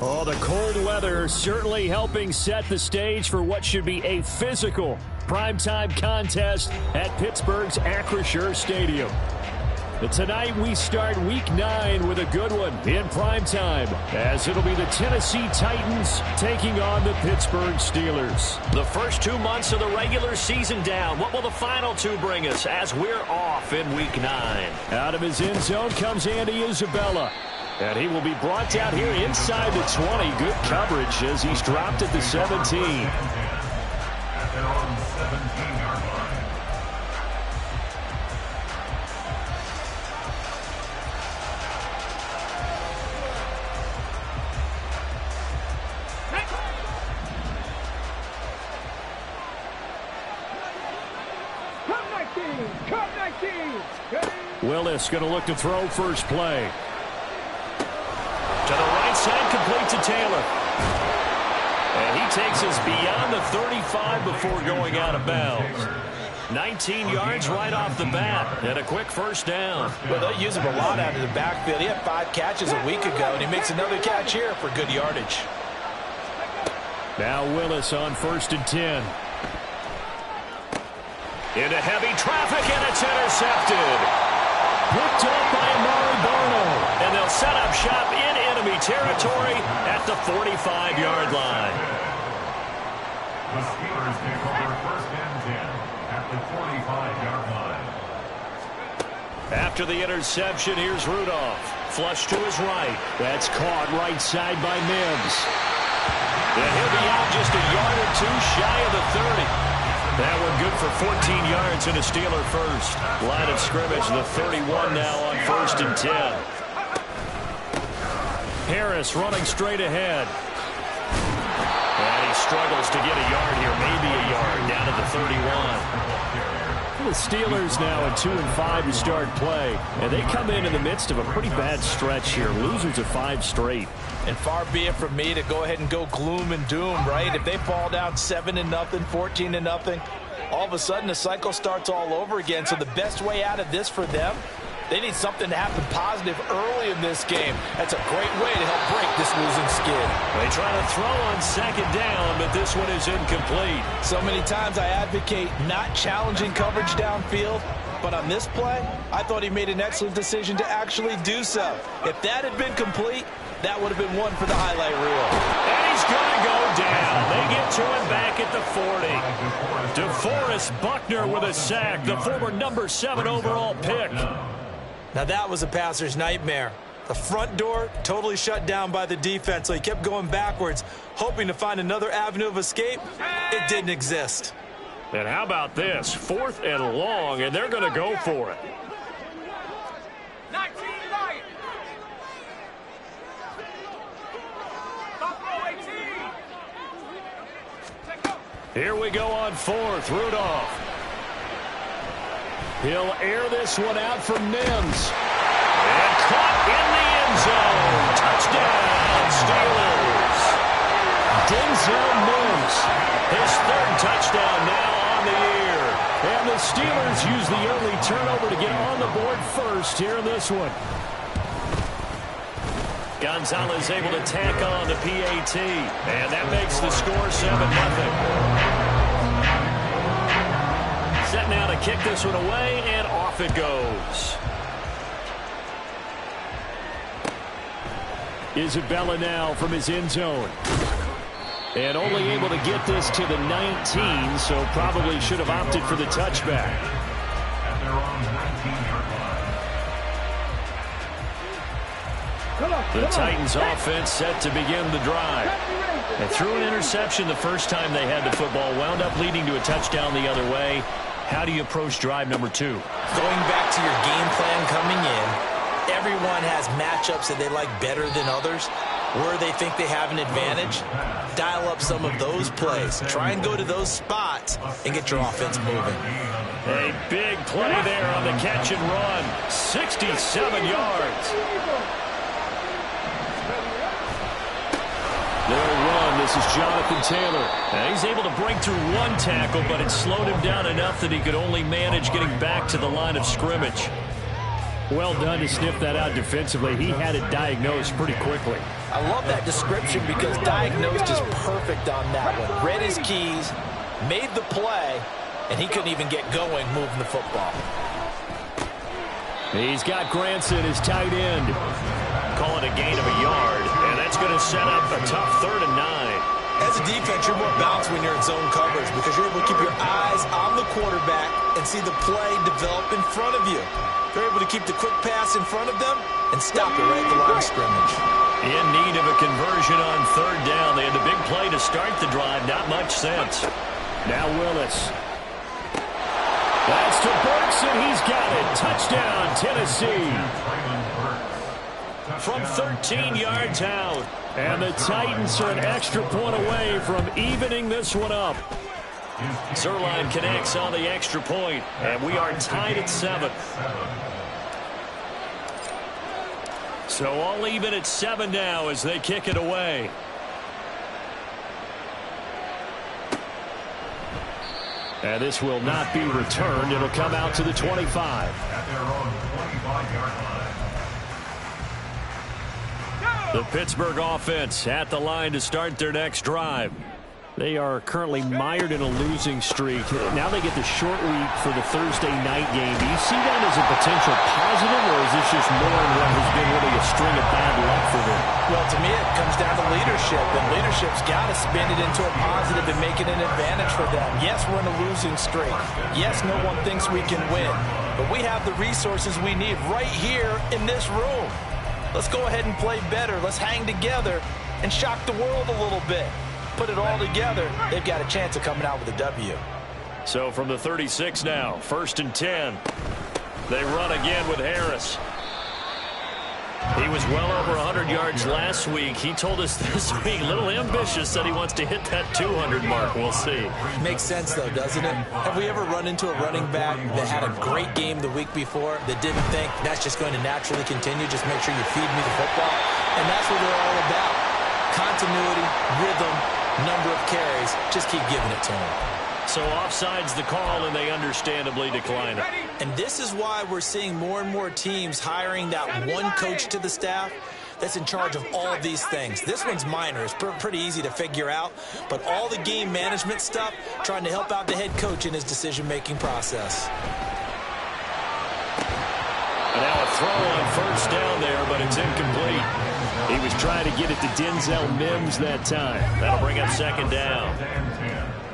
Oh, the cold weather certainly helping set the stage for what should be a physical primetime contest at Pittsburgh's Acrisure Stadium. But tonight we start Week 9 with a good one in primetime, as it'll be the Tennessee Titans taking on the Pittsburgh Steelers. The first 2 months of the regular season down. What will the final 2 bring us as we're off in Week 9? Out of his end zone comes Andy Isabella. And he will be brought down here inside the 20. Good coverage as he's dropped at the 17. At their own 17-yard line. Willis going to look to throw first play. To the right side, complete to Taylor. And he takes us beyond the 35 before going out of bounds. 19 yards right off the bat, and a quick first down. Well, they'll use him a lot out of the backfield. He had 5 catches a week ago, and he makes another catch here for good yardage. Now Willis on 1st and 10. Into heavy traffic, and it's intercepted. Picked up by Amari Barno. And they'll set up shop in enemy territory at the 45-yard line. The Steelers pick up their 1st and 10 at the 45-yard line. After the interception, here's Rudolph. Flush to his right. That's caught right side by Mims. And he'll be out just a yard or 2 shy of the 30. That one good for 14 yards and a Steeler first. Line of scrimmage, the 31 now on 1st and 10. Harris running straight ahead. And he struggles to get a yard here, maybe a yard, down to the 31. The Steelers now at 2-5 to start play. And they come in the midst of a pretty bad stretch here. Losers of 5 straight. And far be it from me to go ahead and go gloom and doom, right? If they fall down 7-0, 14-0, all of a sudden the cycle starts all over again. So the best way out of this for them, they need something to happen positive early in this game. That's a great way to help break this losing skid. They try to throw on 2nd down, but this one is incomplete. So many times I advocate not challenging coverage downfield, but on this play, I thought he made an excellent decision to actually do so. If that had been complete, that would have been one for the highlight reel. And he's going to go down. They get to him back at the 40. DeForest Buckner with a sack, the former number 7 overall pick. Now that was a passer's nightmare. The front door totally shut down by the defense, so he kept going backwards, hoping to find another avenue of escape. It didn't exist. And how about this? 4th and long, and they're going to go for it. Here we go on 4th. Rudolph. He'll air this one out for Mims. And caught in the end zone. Touchdown, Steelers. Denzel Mims. His 3rd touchdown now on the year. And the Steelers use the early turnover to get on the board first here in this one. Gonzalez able to tack on the PAT. And that makes the score 7-0. Set now to kick this one away, and off it goes. Isabella now from his end zone. And only able to get this to the 19, so probably should have opted for the touchback. At their own 19-yard line. The Titans offense set to begin the drive. They threw an interception the first time they had the football, wound up leading to a touchdown the other way. How do you approach drive number 2? Going back to your game plan coming in, Everyone has matchups that they like better than others, where they think they have an advantage. Dial up some of those plays. Try and go to those spots and get your offense moving. A big play there on the catch and run. 67 yards. They'll run. This is Jonathan Taylor. And he's able to break through one tackle, but it slowed him down enough that he could only manage getting back to the line of scrimmage. Well done to sniff that out defensively. He had it diagnosed pretty quickly. I love that description because diagnosed is perfect on that one. Read his keys, made the play, and he couldn't even get going moving the football. He's got Granson, his tight end. Call it a gain of a yard, and that's going to set up a tough 3rd and 9. As a defense, you're more balanced when you're in zone coverage because you're able to keep your eyes on the quarterback and see the play develop in front of you. You're able to keep the quick pass in front of them and stop it right at the line of scrimmage. In need of a conversion on 3rd down. They had the big play to start the drive. Not much sense. Now Willis. That's to Burks, and he's got it. Touchdown, Tennessee. From 13 yards out. And the Titans are an extra point away from evening this one up. Zuerlein connects on the extra point, and we are tied at 7. So all even at 7 now as they kick it away. And this will not be returned. It'll come out to the 25. At their own 25-yard line. The Pittsburgh offense at the line to start their next drive. They are currently mired in a losing streak. Now they get the short week for the Thursday night game. Do you see that as a potential positive, or is this just more in what has been really a string of bad luck for them? Well, to me, it comes down to leadership, and leadership's got to spin it into a positive and make it an advantage for them. Yes, we're in a losing streak. Yes, no one thinks we can win, but we have the resources we need right here in this room. Let's go ahead and play better. Let's hang together and shock the world a little bit. Put it all together, they've got a chance of coming out with a W. So from the 36 now, 1st and 10. They run again with Harris. He was well over 100 yards last week. He told us this week, a little ambitious, said he wants to hit that 200 mark. We'll see. Makes sense, though, doesn't it? Have we ever run into a running back that had a great game the week before that didn't think that's just going to naturally continue? Just make sure you feed me the football. And that's what they're all about. Continuity, rhythm, number of carries. Just keep giving it to them. So offside's the call, and they understandably decline it. And this is why we're seeing more and more teams hiring that one coach to the staff that's in charge of all of these things. This one's minor. It's pretty easy to figure out. But all the game management stuff, trying to help out the head coach in his decision-making process. And now a throw on 1st down there, but it's incomplete. He was trying to get it to Denzel Mims that time. That'll bring up 2nd down.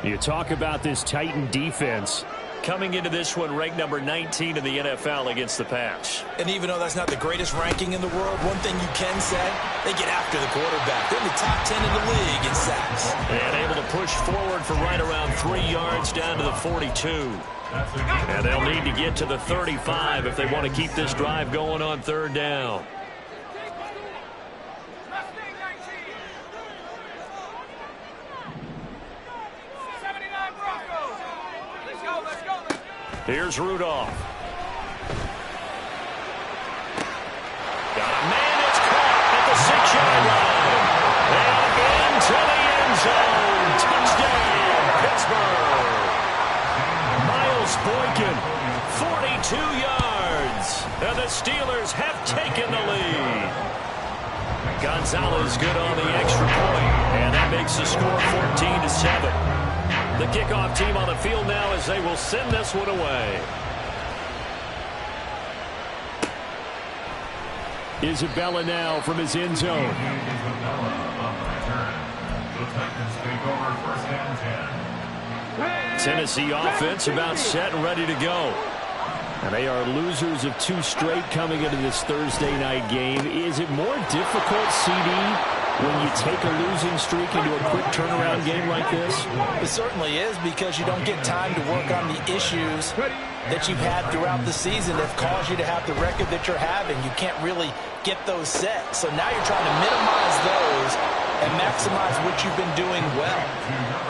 You talk about this Titan defense. Coming into this one, ranked number 19 in the NFL against the pass. And even though that's not the greatest ranking in the world, one thing you can say, they get after the quarterback. They're in the top 10 in the league in sacks. And able to push forward for right around 3 yards down to the 42. And they'll need to get to the 35 if they want to keep this drive going on 3rd down. Here's Rudolph. Got a man that's caught at the 6-yard line. And into the end zone. Touchdown, Pittsburgh. Miles Boykin, 42 yards. And the Steelers have taken the lead. Gonzalez good on the extra point. And that makes the score 14-7. The kickoff team on the field now as they will send this one away. Isabella now from his end zone. Tennessee offense about set and ready to go. And they are losers of 2 straight coming into this Thursday night game. Is it more difficult, CD, when you take a losing streak into a quick turnaround game like this? It certainly is, because you don't get time to work on the issues that you've had throughout the season that caused you to have the record that you're having. You can't really get those set. So now you're trying to minimize those and maximize what you've been doing well.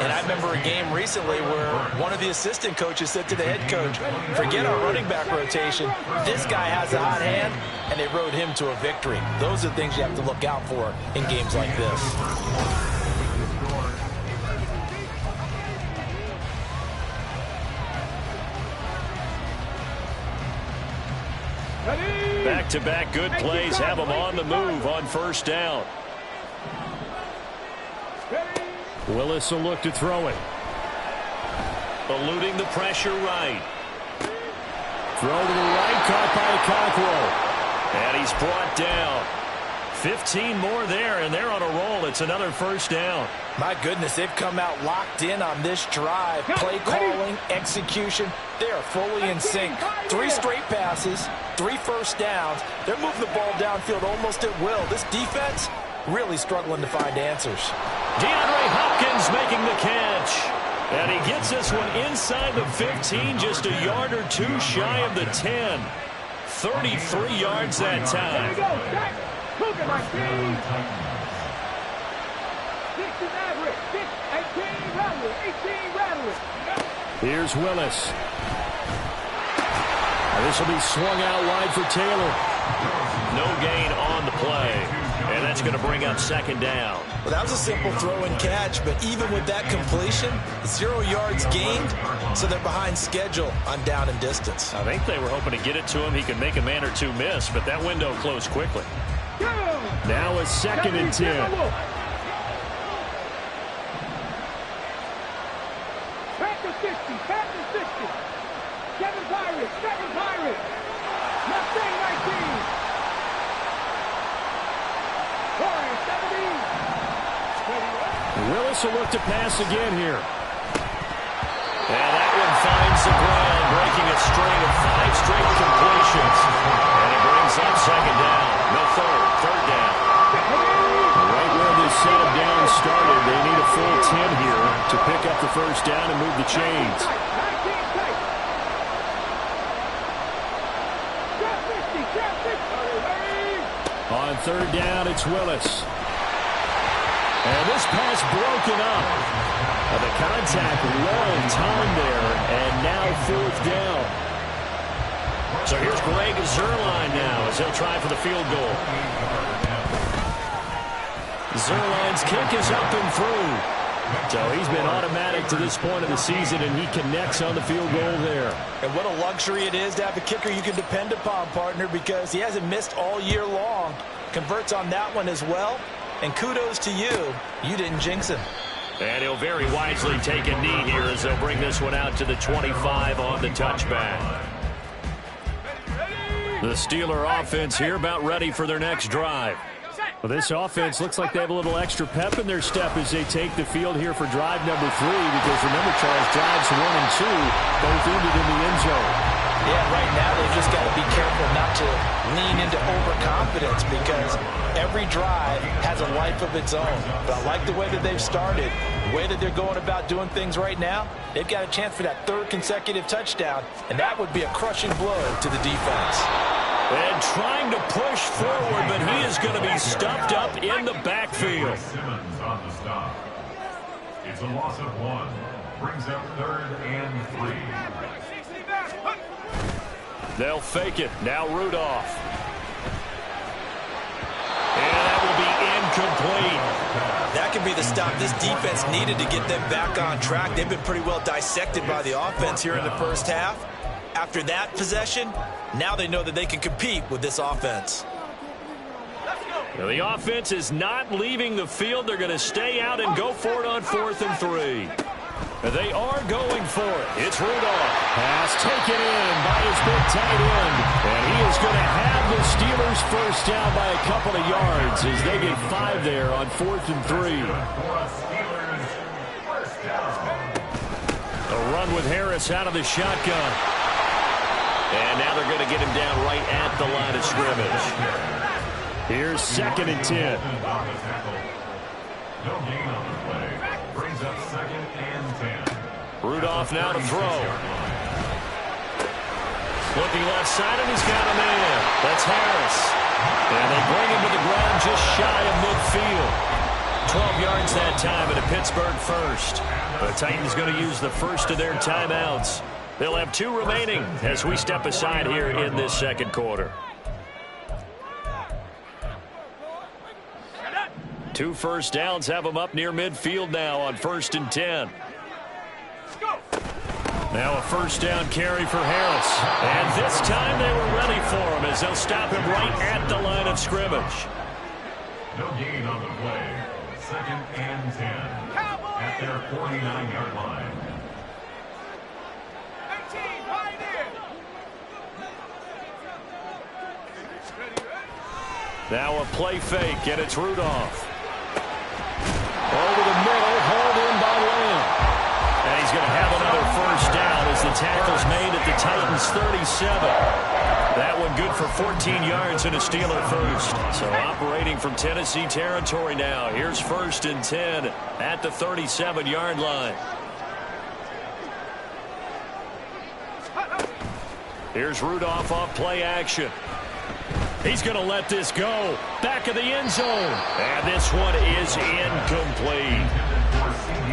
And I remember a game recently where one of the assistant coaches said to the head coach, forget our running back rotation. This guy has a hot hand, and they rode him to a victory. Those are the things you have to look out for in games like this. Back-to-back good plays have them on the move on first down. Willis will look to throw it. Eluding the pressure right. Throw to the right, caught by Okonkwo. And he's brought down. 15 more there, and they're on a roll. It's another first down. My goodness, they've come out locked in on this drive. Play calling, execution, they are fully in sync. 3 straight passes, 3 first downs. They're moving the ball downfield almost at will. This defense really struggling to find answers. DeAndre Hopkins making the catch. And he gets this one inside the 15, just a yard or two shy of the 10. 33 yards that time. Look at my team. 6 average. 18 rattling. 18 rattling. Here's Willis. And this will be swung out wide for Taylor. No gain on the play. And that's going to bring up second down. Well, that was a simple throw and catch, but even with that completion, 0 yards gained, so they're behind schedule on down and distance. I think they were hoping to get it to him. He could make a man or two miss, but that window closed quickly. Now a 2nd and 10. Back to 60. Back to 60. 7 Pirates. 7 Pirates. Mustang 19. Willis will look to pass again here. And that one finds the ground, breaking a string of 5 straight completions. And it brings up second down. No, third down. Right where this set of downs started, they need a full 10 here to pick up the first down and move the chains. On third down, it's Willis. And this pass broken up. The contact well timed there, and now 4th down. So here's Greg Zuerlein now as he'll try for the field goal. Zuerlein's kick is up and through. So he's been automatic to this point of the season, and he connects on the field goal there. And what a luxury it is to have a kicker you can depend upon, partner, because he hasn't missed all year long. Converts on that one as well. And kudos to you. You didn't jinx him. And he'll very wisely take a knee here as they'll bring this one out to the 25 on the touchback. The Steeler offense here about ready for their next drive. Well, this offense looks like they have a little extra pep in their step as they take the field here for drive number 3, because remember, Charles, drives 1 and 2 both ended in the end zone. Yeah, right now they've just got to be careful not to lean into overconfidence, because every drive has a life of its own. But I like the way that they've started, the way that they're going about doing things right now. They've got a chance for that 3rd consecutive touchdown, and that would be a crushing blow to the defense. And trying to push forward, but he is going to be stuffed up in the backfield. Simmons on the stop. It's a loss of 1. Brings up 3rd and 3. They'll fake it. Now Rudolph. And that will be incomplete. That could be the stop this defense needed to get them back on track. They've been pretty well dissected by the offense here in the first half. After that possession, now they know that they can compete with this offense. Now the offense is not leaving the field. They're going to stay out and go for it on 4th and 3. They are going for it. It's Rudolph. Pass taken in by his big tight end. And he is going to have the Steelers first down by a couple of yards as they get 5 there on 4th and 3. A run with Harris out of the shotgun. And now they're going to get him down right at the line of scrimmage. Here's 2nd and 10. No gain on the play. Brings up 2nd and 10. Rudolph now to throw. Looking left side, and he's got a man. That's Harris. And they bring him to the ground just shy of midfield. 12 yards that time and a Pittsburgh first. The Titans going to use the first of their timeouts. They'll have 2 remaining as we step aside here in this second quarter. 2 first downs have them up near midfield now on 1st and 10. Now a first down carry for Harris. And this time they were ready for him as they'll stop him right at the line of scrimmage. No gain on the play. 2nd and 10 at their 49-yard line. 18, right in. Now a play fake, and it's Rudolph. Over the middle, hauled in by Lamb. And he's going to have another first down as the tackle's made at the Titans' 37. That one good for 14 yards and a Steeler first. So operating from Tennessee territory now. Here's 1st and 10 at the 37-yard line. Here's Rudolph off play action. He's going to let this go. Back of the end zone. And this one is incomplete.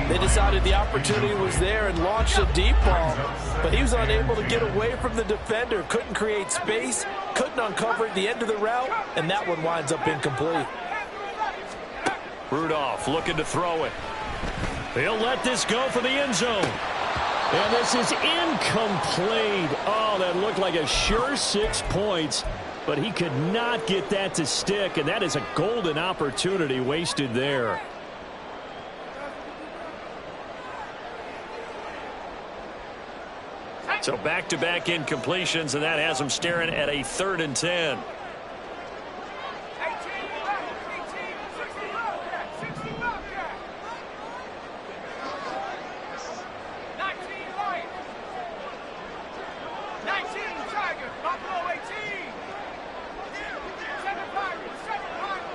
They decided the opportunity was there and launched a deep ball, but he was unable to get away from the defender. Couldn't create space, couldn't uncover the end of the route, and that one winds up incomplete. Rudolph looking to throw it. He'll let this go for the end zone. And this is incomplete. Oh, that looked like a sure 6 points, but he could not get that to stick, and that is a golden opportunity wasted there. So back-to-back incompletions, and that has them staring at a 3rd and 10. 18, 60 Bobcat, 60 Bobcat. 19 Lion. 19 Tiger, Buffalo 18. 7 Pirates,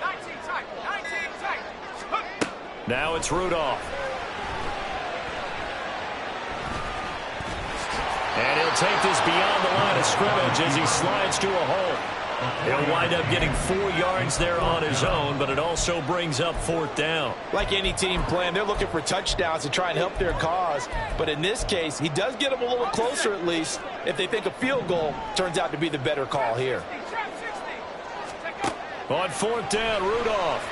19 Tiger, 19 Tiger. Now it's Rudolph. And he'll take this beyond the line of scrimmage as he slides to a hole. He'll wind up getting 4 yards there on his own, but it also brings up 4th down. Like any team plan, they're looking for touchdowns to try and help their cause. But in this case, he does get them a little closer at least if they think a field goal turns out to be the better call here. On 4th down, Rudolph.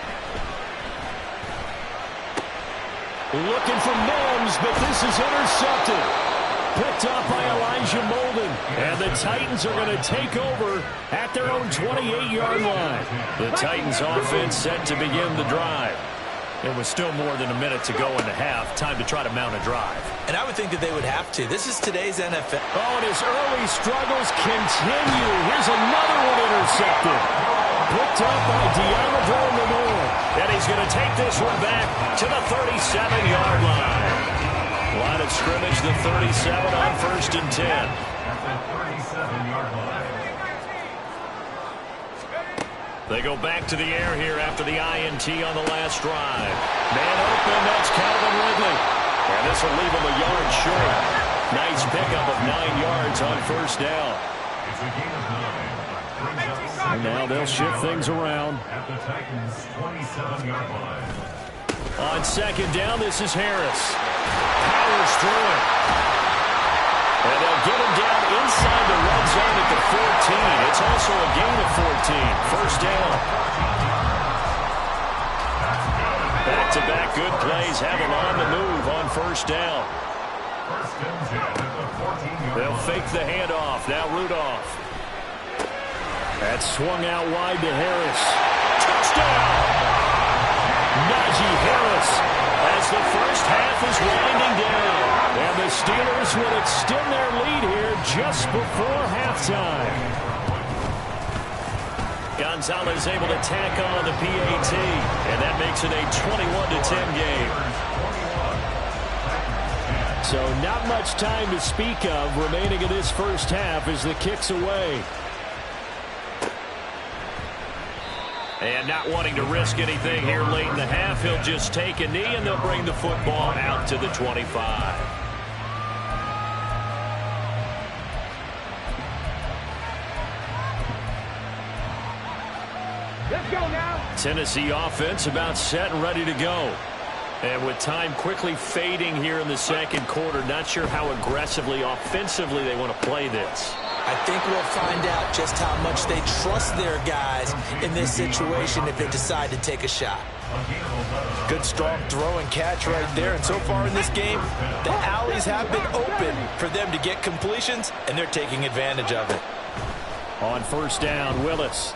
Looking for Mims, but this is intercepted. Picked up by Elijah Molden. And the Titans are going to take over at their own 28-yard line. The Titans offense set to begin the drive. It was still more than a minute to go in the half. Time to try to mount a drive. And I would think that they would have to. This is today's NFL. Oh, and his early struggles continue. Here's another one intercepted. Picked up by Deontay Lenore. And he's going to take this one back to the 37-yard line. Line of scrimmage, the 37 on 1st and 10. At the 37-yard line. They go back to the air here after the INT on the last drive. Man open, that's Calvin Ridley. And this will leave him a yard short. Nice pickup of 9 yards on 1st down. It's a gain of 9. And now they'll shift things around. At the Titans' 27-yard line. On 2nd down, this is Harris. Powers through it. And they'll get him down inside the red zone at the 14. It's also a gain of 14. 1st down. Back-to-back good plays have him on the move on 1st down. 1st and 10 at the 14-yard They'll line. fake the handoff. Now Rudolph. That's swung out wide to Harris. Touchdown! Najee Harris as the first half is winding down. And the Steelers will extend their lead here just before halftime. Gonzalez able to tack on the PAT, and that makes it a 21-10 game. So not much time to speak of remaining in this first half as the kick's away. And not wanting to risk anything here late in the half, he'll just take a knee and they'll bring the football out to the 25. Tennessee offense about set and ready to go. And with time quickly fading here in the second quarter, not sure how aggressively, offensively they want to play this. I think we'll find out just how much they trust their guys in this situation if they decide to take a shot. Good strong throw and catch right there. And so far in this game, the alleys have been open for them to get completions, and they're taking advantage of it. On first down, Willis.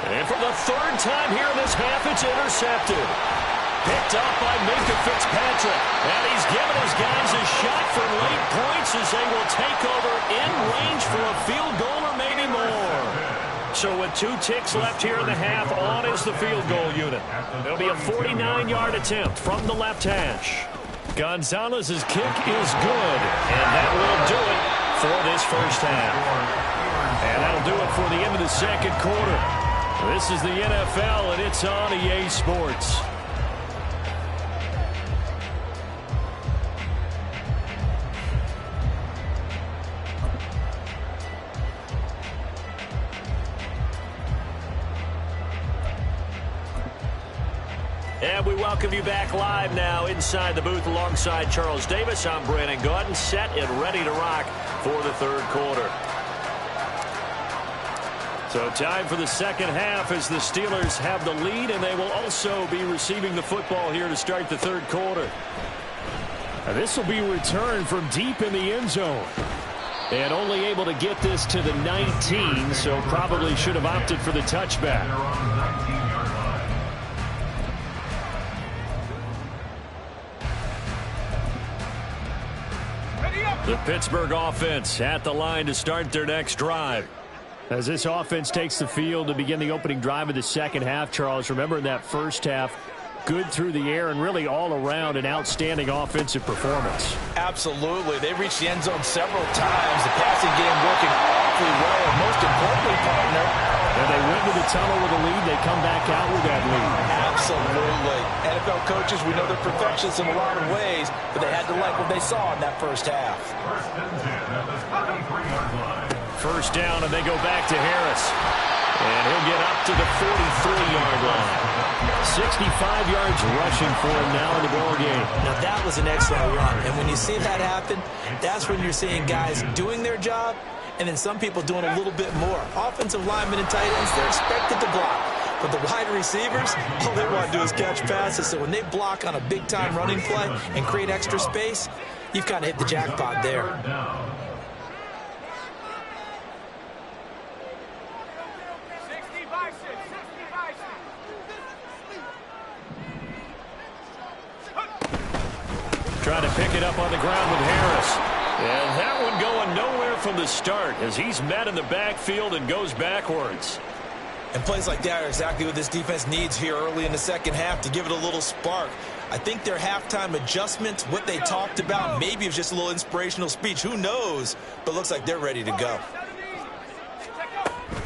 And for the third time here in this half, it's intercepted. Picked up by Minkah Fitzpatrick. And he's given his guys a shot for late points as they will take over in range for a field goal or maybe more. So with 2 ticks left here in the half, on is the field goal unit. It'll be a 49-yard attempt from the left hash. Gonzalez's kick is good, and that will do it for this first half. And that'll do it for the end of the second quarter. This is the NFL, and it's on EA Sports. And we welcome you back live now inside the booth alongside Charles Davis. I'm Brandon Gaudin, set and ready to rock for the third quarter. So time for the second half as the Steelers have the lead, and they will also be receiving the football here to start the third quarter. This will be returned from deep in the end zone. And only able to get this to the 19, so probably should have opted for the touchback. The Pittsburgh offense at the line to start their next drive. As this offense takes the field to begin the opening drive of the second half, Charles, remember in that first half, good through the air and really all around an outstanding offensive performance. Absolutely. They reached the end zone several times. The passing game working awfully well, and most importantly, partner, and they went to the tunnel with a lead. They come back out with that lead. Absolutely. NFL coaches, we know they're perfectionists in a lot of ways, but they had to like what they saw in that first half. First down, and they go back to Harris. And he'll get up to the 43-yard line. 65 yards rushing for him now in the ball game. Now, that was an excellent run. And when you see that happen, that's when you're seeing guys doing their job and then some people doing a little bit more. Offensive linemen and tight ends, they're expected to block. But the wide receivers, all they want to do is catch passes. So when they block on a big-time running play and create extra space, you've kind of hit the jackpot there. Trying to pick it up on the ground with Harris. And that one going nowhere from the start as he's met in the backfield and goes backwards. And plays like that are exactly what this defense needs here early in the second half to give it a little spark. I think their halftime adjustments, what they talked about, maybe it was just a little inspirational speech. Who knows? But looks like they're ready to go.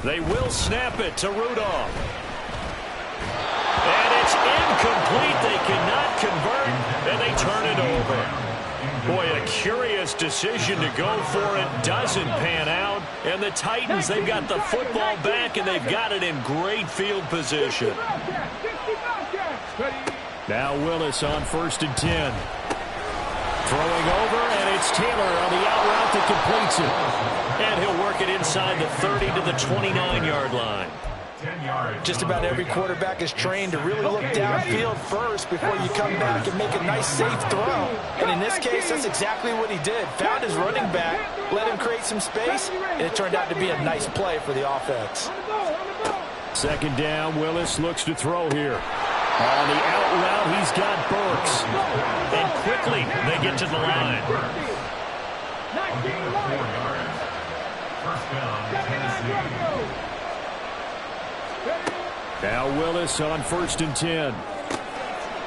They will snap it to Rudolph. And it's incomplete. They cannot convert, and they turn it over. Boy, a curious decision to go for it. Doesn't pan out. And the Titans, they've got the football back, and they've got it in great field position. Now Willis on 1st and 10. Throwing over, and it's Taylor on the out route that completes it. And he'll work it inside the 30 to the 29-yard line. Just about every quarterback is trained to really look downfield first before you come back and make a nice, safe throw. And in this case, that's exactly what he did. Found his running back, let him create some space, and it turned out to be a nice play for the offense. Second down, Willis looks to throw here. On the out route, he's got Burks. And quickly, they get to the line. Now Willis on 1st and 10.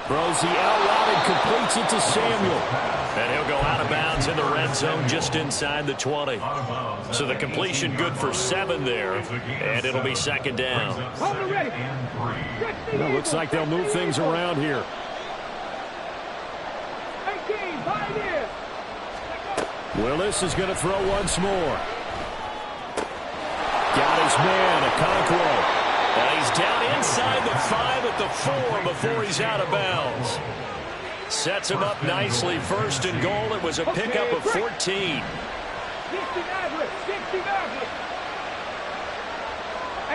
Throws the out route and completes it to Samuel. And he'll go out of bounds in the red zone just inside the 20. So the completion good for 7 there. And it'll be second down. Well, looks like they'll move things around here. Willis is going to throw once more. Got his man, Okonkwo. And he's down inside the 5 at the 4 before he's out of bounds. Sets him up nicely. First and goal. It was a pickup of 14. 60 Maverick. 60 Maverick.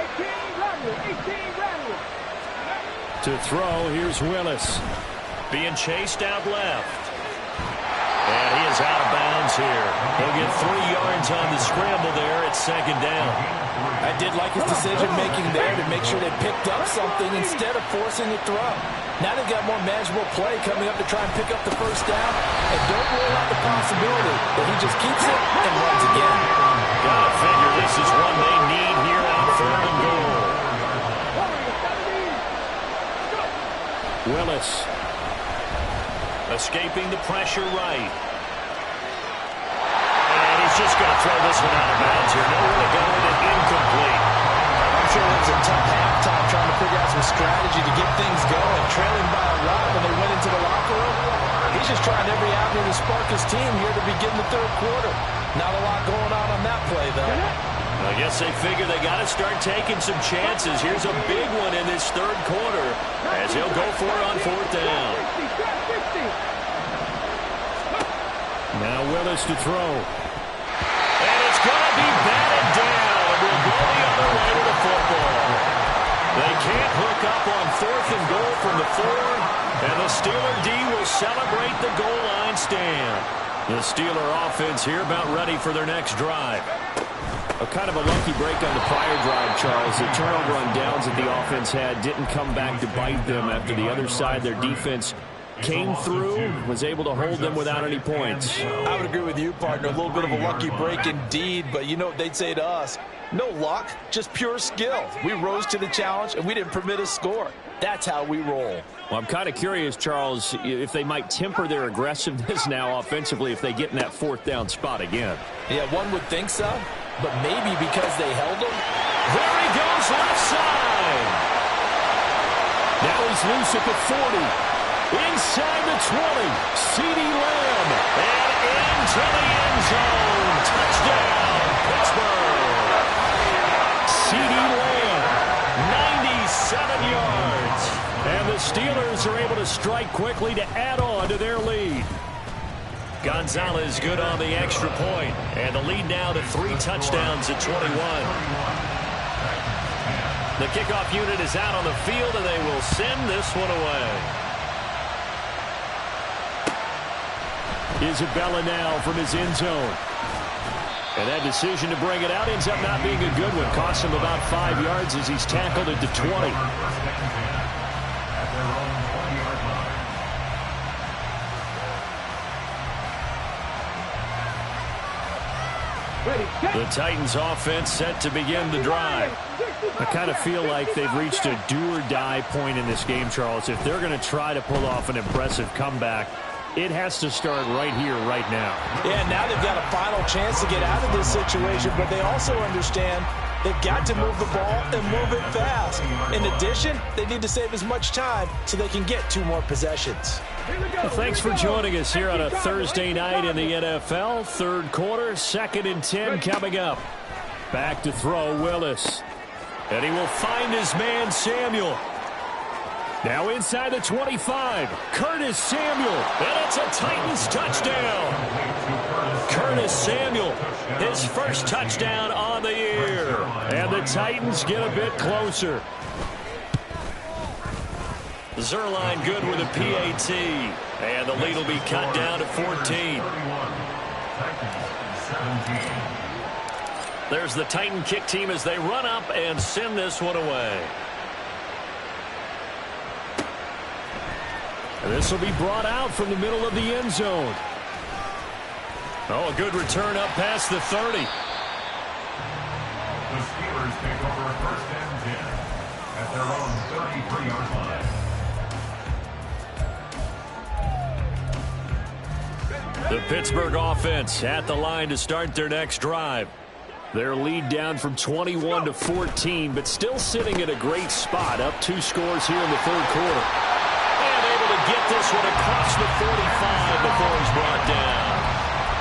18 Rattler. 18 Rattler. To throw, here's Willis. Being chased out left. And he is out of bounds here. He'll get 3 yards on the scramble there at second down. I did like his decision-making there to make sure they picked up something instead of forcing a throw. Now they've got more manageable play coming up to try and pick up the first down. And don't rule out the possibility that he just keeps it and runs again. Gotta figure this is one they need here on 3rd and goal. Willis. Escaping the pressure right. And he's just going to throw this one out of bounds here. Nowhere to go with it, incomplete. I'm sure it was a tough halftime trying to figure out some strategy to get things going. Trailing by a lot when they went into the locker room. He's just trying every avenue to spark his team here to begin the 3rd quarter. Not a lot going on that play, though. I guess they figure they got to start taking some chances. Here's a big one in this 3rd quarter as he'll go for it on 4th down. Now Willis to throw. And it's going to be batted down. We'll go the other way with the football. They can't hook up on 4th and goal from the 4. And the Steeler D will celebrate the goal line stand. The Steeler offense here about ready for their next drive. A kind of a lucky break on the prior drive, Charles. The turnover on downs that the offense had didn't come back to bite them after the other side. Their defense came through, was able to hold them without any points. I would agree with you, partner. A little bit of a lucky break indeed, but you know what they'd say to us? No luck, just pure skill. We rose to the challenge, and we didn't permit a score. That's how we roll. Well, I'm kind of curious, Charles, if they might temper their aggressiveness now offensively if they get in that 4th down spot again. Yeah, one would think so, but maybe because they held him. There he goes, left side. Now he's loose at the 40. Inside the 20, CeeDee Lamb. And into the end zone. Touchdown, Pittsburgh. CeeDee Lamb, 97 yards. and the Steelers are able to strike quickly to add on to their lead. Gonzalez good on the extra point, and the lead now to 3 touchdowns at 21. The kickoff unit is out on the field, and they will send this one away. Isabella now from his end zone. And that decision to bring it out ends up not being a good one. Costs him about 5 yards as he's tackled at the 20. The Titans offense set to begin the drive. I kind of feel like they've reached a do-or-die point in this game, Charles. If they're going to try to pull off an impressive comeback, it has to start right here, right now. Yeah, now they've got a final chance to get out of this situation, but they also understand they've got to move the ball and move it fast. In addition, they need to save as much time so they can get 2 more possessions. Well, thanks for joining us here on a Thursday night in the NFL. 3rd quarter, 2nd and 10 coming up. Back to throw, Willis. And he will find his man, Samuel. Now inside the 25, Curtis Samuel. And it's a Titans touchdown. Curtis Samuel, his first touchdown on the year. And the Titans get a bit closer. Zerline good with a PAT. And the lead will be cut down to 14. There's the Titan kick team as they run up and send this one away. And this will be brought out from the middle of the end zone. Oh, a good return up past the 30. The Steelers take over 1st and 10 at their own 33-yard line. The Pittsburgh offense at the line to start their next drive. Their lead down from 21 to 14, but still sitting at a great spot, up 2 scores here in the 3rd quarter. And able to get this one across the 45 before he's brought down.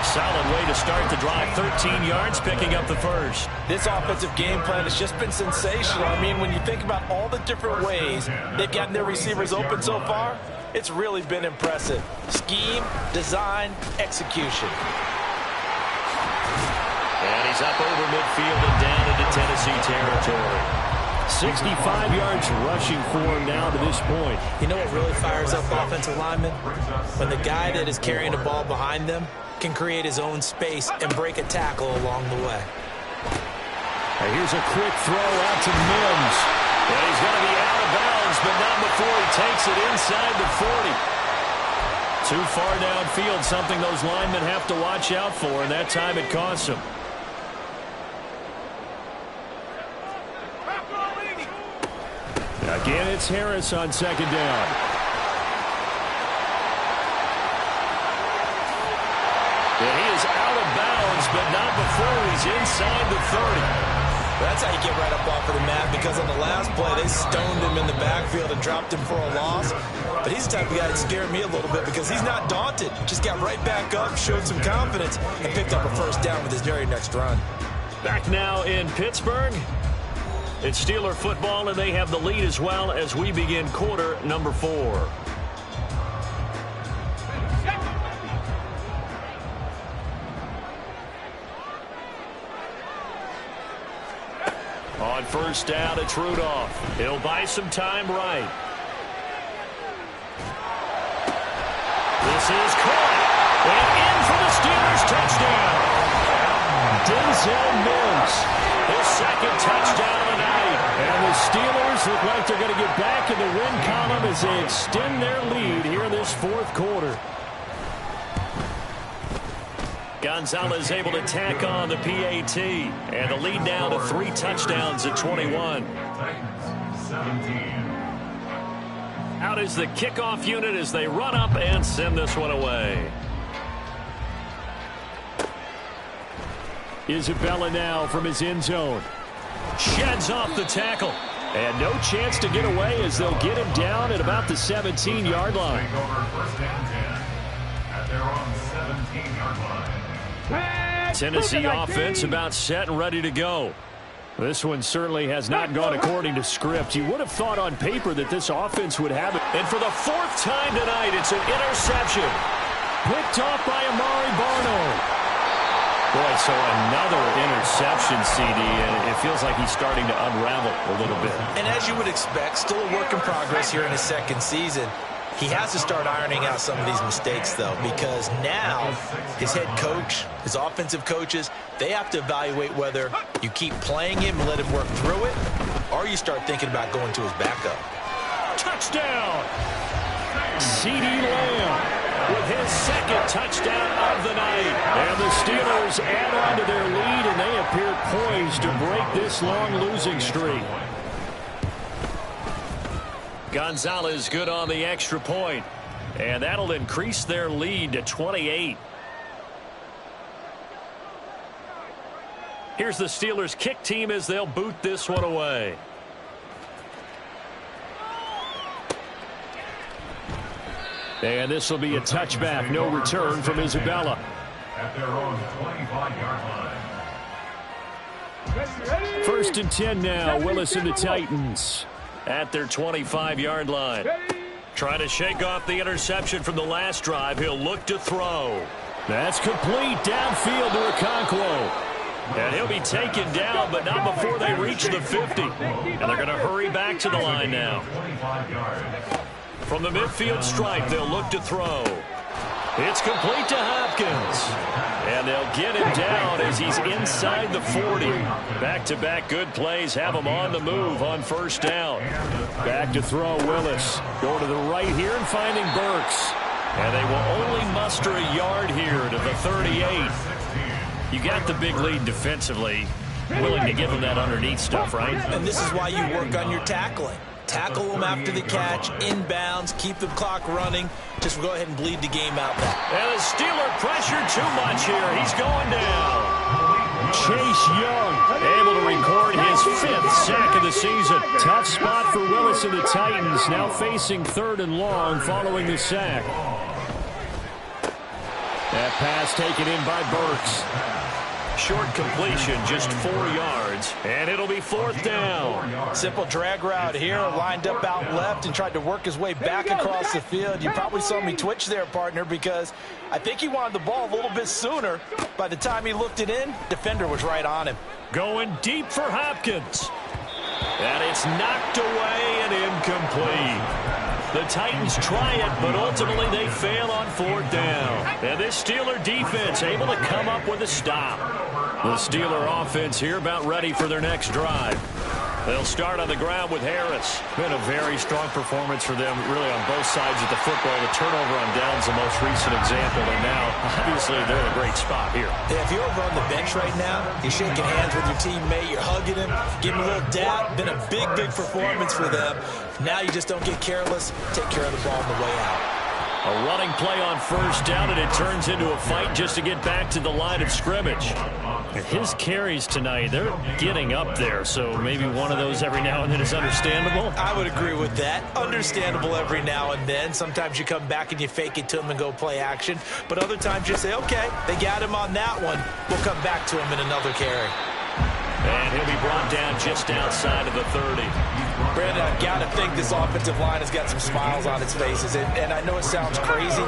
Solid way to start the drive. 13 yards, picking up the first. This offensive game plan has just been sensational. I mean, when you think about all the different ways they've gotten their receivers open so far, it's really been impressive. Scheme, design, execution. And he's up over midfield and down into Tennessee territory. 65 yards rushing for him now to this point. You know what really fires up offensive linemen? When the guy that is carrying the ball behind them can create his own space and break a tackle along the way. And here's a quick throw out to Mims. And he's going to be out of bounds, but not before he takes it inside the 40. Too far downfield, something those linemen have to watch out for, and that time it costs them. Again, it's Harris on second down. And he is out of bounds, but not before he's inside the 30. That's how you get right up off of the mat, because on the last play, they stoned him in the backfield and dropped him for a loss. But he's the type of guy that scared me a little bit because he's not daunted. Just got right back up, showed some confidence, and picked up a first down with his very next run. Back now in Pittsburgh. It's Steeler football, and they have the lead as well as we begin quarter number 4. On first down, it's Rudolph. He'll buy some time right. This is caught. And in for the Steelers touchdown. Denzel Mims. His second touchdown of the night. And the Steelers look like they're going to get back in the win column as they extend their lead here in this fourth quarter. Gonzalez able to tack on the PAT. And the lead down to 3 touchdowns at 21. Titans, 17. Out is the kickoff unit as they run up and send this one away. Isabella now from his end zone. Sheds off the tackle. And no chance to get away as they'll get him down at about the 17-yard line. Take over first and 10 at their own 17-yard line. Tennessee offense about set and ready to go. This one certainly has not gone according to script. You would have thought on paper that this offense would have it. And for the 4th time tonight, it's an interception. Picked off by Amari Barno. Boy, so another interception, CD, and it feels like he's starting to unravel a little bit. And as you would expect, still a work in progress here in his second season. He has to start ironing out some of these mistakes, though, because now his head coach, his offensive coaches, they have to evaluate whether you keep playing him and let him work through it, or you start thinking about going to his backup. Touchdown! CeeDee Lamb with his second touchdown of the night. And the Steelers add on to their lead, and they appear poised to break this long losing streak. Gonzalez good on the extra point, and that'll increase their lead to 28. Here's the Steelers kick team as they'll boot this one away. And this will be a touchback, no return from Isabella. At their own 25-yard line. First and 10 now, Willis and the Titans. At their 25-yard line. Trying to shake off the interception from the last drive. He'll look to throw. That's complete downfield to Okonkwo. And he'll be taken down, but not before they reach the 50. And they're going to hurry back to the line now. 25 yards. From the midfield stripe, they'll look to throw. It's complete to Hopkins. And they'll get him down as he's inside the 40. Back-to-back good plays have him on the move on first down. Back to throw, Willis. Going to the right here and finding Burks. And they will only muster a yard here to the 38. You got the big lead defensively. Willing to give them that underneath stuff, right? And this is why you work on your tackling. Tackle them after the catch, inbounds, keep the clock running. Just go ahead and bleed the game out back. And the Steeler pressure too much here. He's going down. Chase Young able to record his 5th sack of the season. Tough spot for Willis and the Titans, now facing 3rd and long following the sack. That pass taken in by Burks. Short completion, just 4 yards, and it'll be 4th down. Simple drag route here, lined up out left and tried to work his way back across the field. You probably saw me twitch there, partner, because I think he wanted the ball a little bit sooner. By the time he looked it in, defender was right on him. Going deep for Hopkins. And it's knocked away and incomplete. The Titans try it, but ultimately they fail on 4th down. And this Steeler defense able to come up with a stop. The Steeler offense here about ready for their next drive. They'll start on the ground with Harris. Been a very strong performance for them, really, on both sides of the football. The turnover on downs the most recent example, and now, obviously, they're in a great spot here. Yeah, if you're over on the bench right now, you're shaking hands with your teammate, you're hugging him, giving him a little dab. Been a big, big performance for them. Now you just don't get careless. Take care of the ball on the way out. A running play on 1st down, and it turns into a fight just to get back to the line of scrimmage. And his carries tonight, they're getting up there, so maybe one of those every now and then is understandable. I would agree with that. Understandable every now and then. Sometimes you come back and you fake it to him and go play action. But other times you say, okay, they got him on that one. We'll come back to him in another carry. And he'll be brought down just outside of the 30. Brandon, I've got to think this offensive line has got some smiles on its faces. And I know it sounds crazy,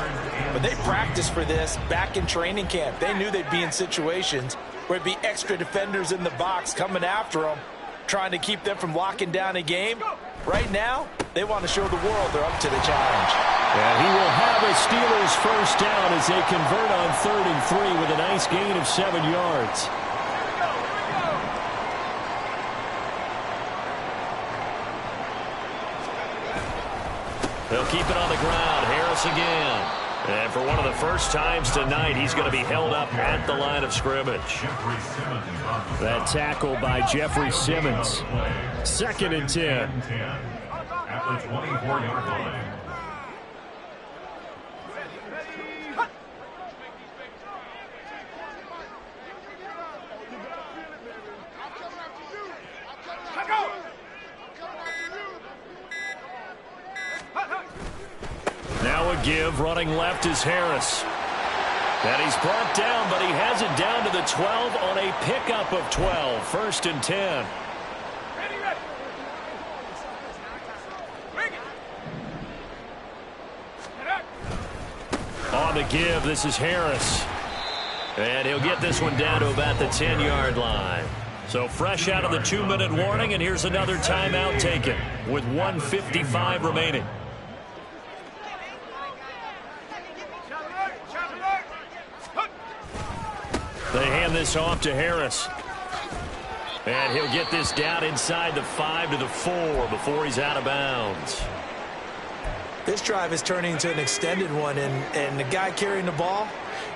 but they practiced for this back in training camp. They knew they'd be in situations where it'd be extra defenders in the box coming after them, trying to keep them from locking down a game. Right now, they want to show the world they're up to the challenge. And he will have a Steelers 1st down as they convert on 3rd and 3 with a nice gain of 7 yards. They'll keep it on the ground. Harris again. And for one of the first times tonight, he's going to be held up at the line of scrimmage. That tackle by Jeffrey Simmons. 2nd and 10. At the 24-yard line. Now a give. Running left is Harris. And he's brought down, but he has it down to the 12 on a pickup of 12. 1st and 10. On the give, this is Harris. And he'll get this one down to about the 10-yard line. So fresh out of the 2-minute warning, and here's another timeout taken with 1:55 remaining. They hand this off to Harris. And he'll get this down inside the 5 to the 4 before he's out of bounds. This drive is turning into an extended one, and the guy carrying the ball,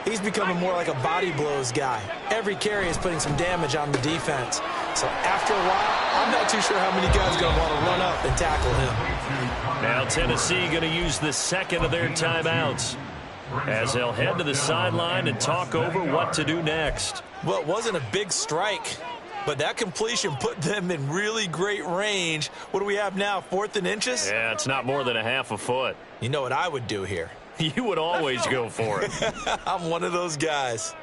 he's becoming more like a body blows guy. Every carry is putting some damage on the defense. So after a while, I'm not too sure how many guys are going to want to run up and tackle him. Now Tennessee going to use the 2nd of their timeouts as they'll head to the sideline and talk over what to do next. Well, it wasn't a big strike, but that completion put them in really great range. What do we have now, 4th and inches? Yeah, it's not more than a half a foot. You know what I would do here? You would always go for it. I'm one of those guys.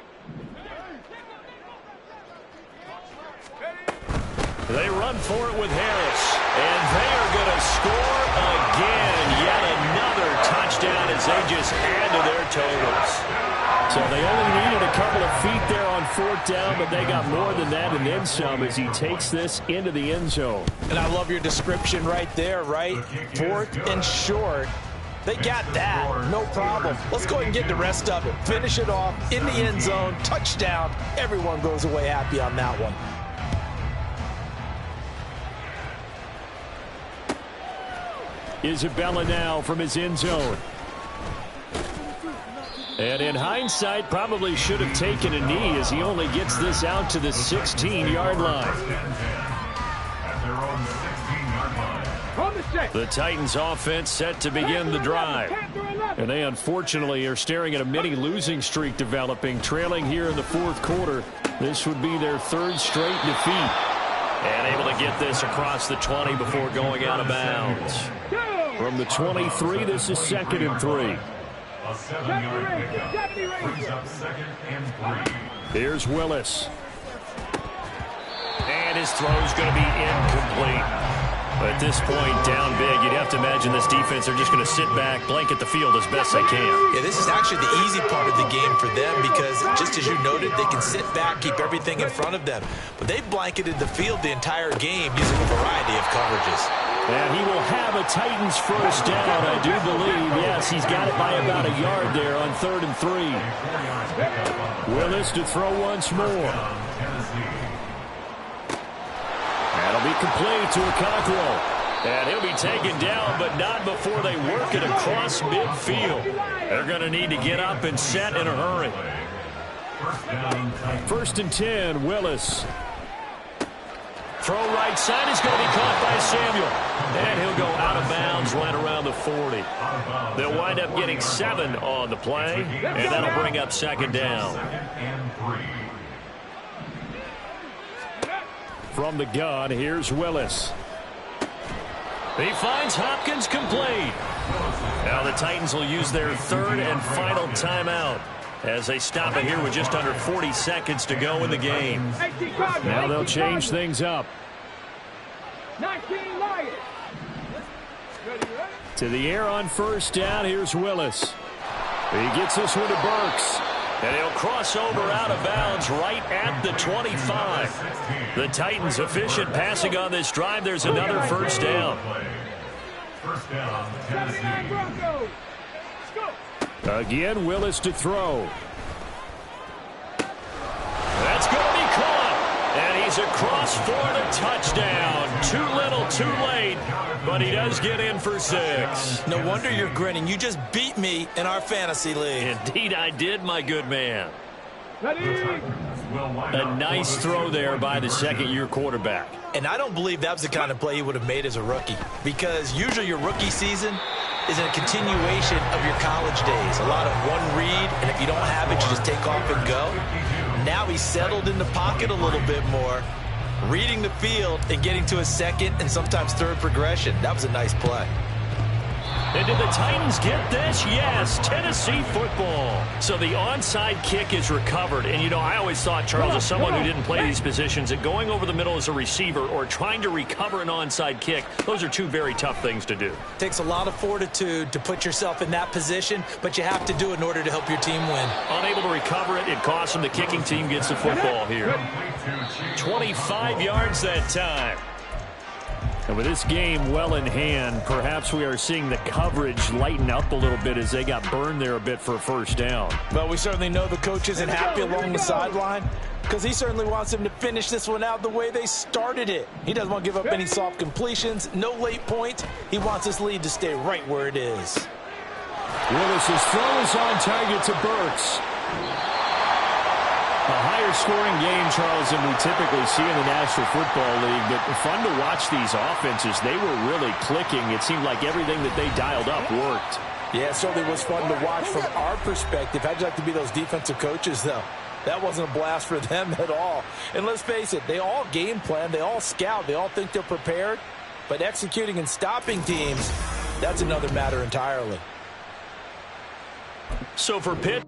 They run for it with Harris, and they are going to score again. Yet another touchdown as they just add to their totals. So they only needed a couple of feet there on 4th down, but they got more than that and then some as he takes this into the end zone. And I love your description right there, right? 4th and short. They got that. No problem. Let's go ahead and get the rest of it. Finish it off in the end zone. Touchdown. Everyone goes away happy on that one. Isabella now from his end zone. And in hindsight, probably should have taken a knee as he only gets this out to the 16-yard line. The Titans offense set to begin the drive. And they unfortunately are staring at a mini losing streak developing, trailing here in the 4th quarter. This would be their 3rd straight defeat. And able to get this across the 20 before going out of bounds. From the 23, this is 2nd and 3. A 7-yard pickup. Brings up 2nd and 3. Here's Willis. And his throw's going to be incomplete. At this point, down big, you'd have to imagine this defense are just going to sit back, blanket the field as best they can. Yeah, this is actually the easy part of the game for them because, just as you noted, they can sit back, keep everything in front of them. But they've blanketed the field the entire game using a variety of coverages. And he will have a Titans first down, I do believe. Yes, he's got it by about a yard there on 3rd and 3. Willis to throw once more. That'll be complete to Okonkwo. And he'll be taken down, but not before they work it across midfield. They're going to need to get up and set in a hurry. 1st and 10, Willis. Throw right side is going to be caught by Samuel. And he'll go out of bounds right around the 40. They'll wind up getting 7 on the play, and that'll bring up 2nd down. From the gun, here's Willis. He finds Hopkins complete. Now the Titans will use their 3rd and final timeout as they stop it here with just under 40 seconds to go in the game. Now they'll change things up. 19 Lions. To the air on 1st down, here's Willis. He gets this one to Burks. And he'll cross over out of bounds right at the 25. The Titans efficient passing on this drive. There's another 1st down. First down, Tennessee. Again, Willis to throw. That's going to be caught. And he's across for the touchdown. Too little, too late. But he does get in for 6. No wonder you're grinning. You just beat me in our fantasy league. Indeed I did, my good man. A nice throw there by the 2nd-year quarterback. And I don't believe that was the kind of play he would have made as a rookie. Because usually your rookie season is a continuation of your college days. A lot of one read, and if you don't have it, you just take off and go. Now he's settled in the pocket a little bit more, reading the field and getting to a 2nd and sometimes 3rd progression. That was a nice play. And did the Titans get this? Yes, Tennessee football. So the onside kick is recovered. And, you know, I always thought, Charles, as someone who didn't play these positions, that going over the middle as a receiver or trying to recover an onside kick, those are 2 very tough things to do. Takes a lot of fortitude to put yourself in that position, but you have to do it in order to help your team win. Unable to recover it, it costs them. The kicking team gets the football here. 25 yards that time. And with this game well in hand, perhaps we are seeing the coverage lighten up a little bit as they got burned there a bit for a 1st down. Well, we certainly know the coach isn't happy along the sideline because he certainly wants them to finish this one out the way they started it. He doesn't want to give up any soft completions, no late points. He wants this lead to stay right where it is. Willis's throw is on target to Burks. A higher scoring game, Charles, than we typically see in the National Football League, but fun to watch these offenses. They were really clicking. It seemed like everything that they dialed up worked. Yeah, it certainly was fun to watch from our perspective. How'd you like to be those defensive coaches, though? That wasn't a blast for them at all. And let's face it, they all game plan, they all scout, they all think they're prepared, but executing and stopping teams, that's another matter entirely. So for Pitt,